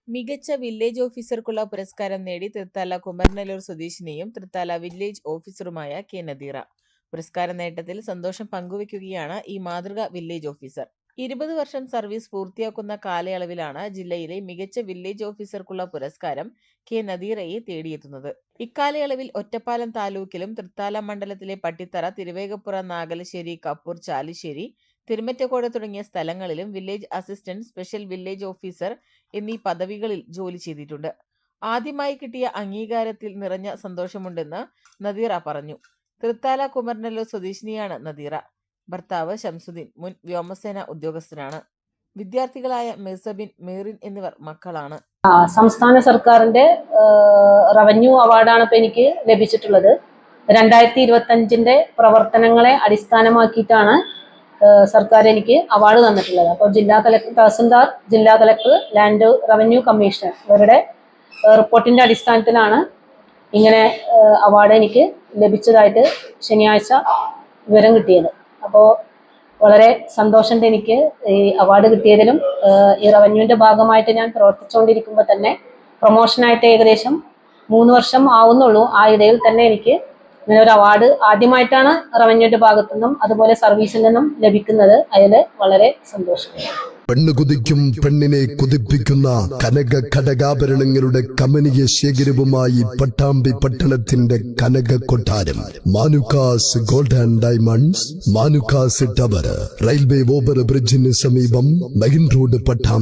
മികച്ച വില്ലേജ് ഓഫീസർക്കുള്ള പുരസ്കാരം നേടി തൃത്താല കുമരനെല്ലൂർ സ്വദേശിനിയും തൃത്താല വില്ലേജ് ഓഫീസറുമായ കെ നദീറ. പുരസ്കാര നേട്ടത്തിൽ സന്തോഷം പങ്കുവയ്ക്കുകയാണ് ഈ മാതൃകാ വില്ലേജ് ഓഫീസർ. 20 വർഷം സർവീസ് പൂർത്തിയാക്കുന്ന കാലയളവിലാണ് ജില്ലയിലെ മികച്ച വില്ലേജ് ഓഫീസർക്കുള്ള പുരസ്കാരം കെ നദീറയെ തേടിയെത്തുന്നത്. ഇക്കാലയളവിൽ ഒറ്റപ്പാലം താലൂക്കിലും തൃത്താല മണ്ഡലത്തിലെ പട്ടിത്തറ, തിരുവേഗപ്പുറ, നാഗലശ്ശേരി, കപ്പൂർ, ചാലിശ്ശേരി, തിരുമറ്റക്കോട് തുടങ്ങിയ സ്ഥലങ്ങളിലും village assistant, special village officer എന്നീ പദവികളിൽ ജോലി ചെയ്തിട്ടുണ്ട്. ആദ്യമായി കിട്ടിയ അംഗീകാരത്തിൽ നിറഞ്ഞ സന്തോഷമുണ്ടെന്ന് നദീറ പറഞ്ഞു. തൃത്താല കുമരനെല്ലൂർ സ്വദേശിനിയാണ് നദീറ. ഭർത്താവ് ശംസുദ്ദീൻ മുൻ വ്യോമസേന ഉദ്യോഗസ്ഥനാണ്. വിദ്യാർത്ഥികളായ മിർസബിൻ, മേറിൻ എന്നിവർ മക്കളാണ്. സംസ്ഥാന സർക്കാരിന്റെ റവന്യൂ അവാർഡാണ് ഇപ്പോൾ എനിക്ക് ലഭിച്ചിട്ടുള്ളത്. 2025 പ്രവർത്തനങ്ങളെ അടിസ്ഥാനമാക്കിയിട്ടാണ് സർക്കാർ എനിക്ക് അവാർഡ് തന്നിട്ടുള്ളത്. അപ്പോൾ ജില്ലാ കളക്ടർ, തഹസിൽദാർ, ജില്ലാ കളക്ടർ, ലാൻഡ് റവന്യൂ കമ്മീഷണർ ഇവരുടെ റിപ്പോർട്ടിന്റെ അടിസ്ഥാനത്തിലാണ് ഇങ്ങനെ അവാർഡ് എനിക്ക് ലഭിച്ചതായിട്ട് ശനിയാഴ്ച വിവരം കിട്ടിയത്. അപ്പോൾ വളരെ സന്തോഷമുണ്ട് എനിക്ക് ഈ അവാർഡ് കിട്ടിയതിലും. ഈ റവന്യൂവിന്റെ ഭാഗമായിട്ട് ഞാൻ പ്രവർത്തിച്ചുകൊണ്ടിരിക്കുമ്പോൾ തന്നെ പ്രൊമോഷനായിട്ട് ഏകദേശം 3 വർഷം ആവുന്നുള്ളൂ. ആ ഇടയിൽ തന്നെ എനിക്ക് ഇങ്ങനെ ഒരു അവാർഡ് ആദ്യമായിട്ടാണ് റവന്യൂവിന്റെ ഭാഗത്തു നിന്നും അതുപോലെ സർവീസിൽ നിന്നും ലഭിക്കുന്നത്. അതിൽ വളരെ സന്തോഷമുണ്ട്. പെണ്ണ് കുതിക്കും പെണ്ണിനെ കുതിപ്പിക്കുന്ന കനക ഘടകാഭരണങ്ങളുടെ കമനീയ ശേഖരവുമായി പട്ടാമ്പി പട്ടണത്തിന്റെ കനക കൊട്ടാരം Manukkas gold and diamonds, Manukkas tower, railway over ബ്രിഡ്ജിന് സമീപം മെയിൻ റോഡ്, പട്ടാമ്പി.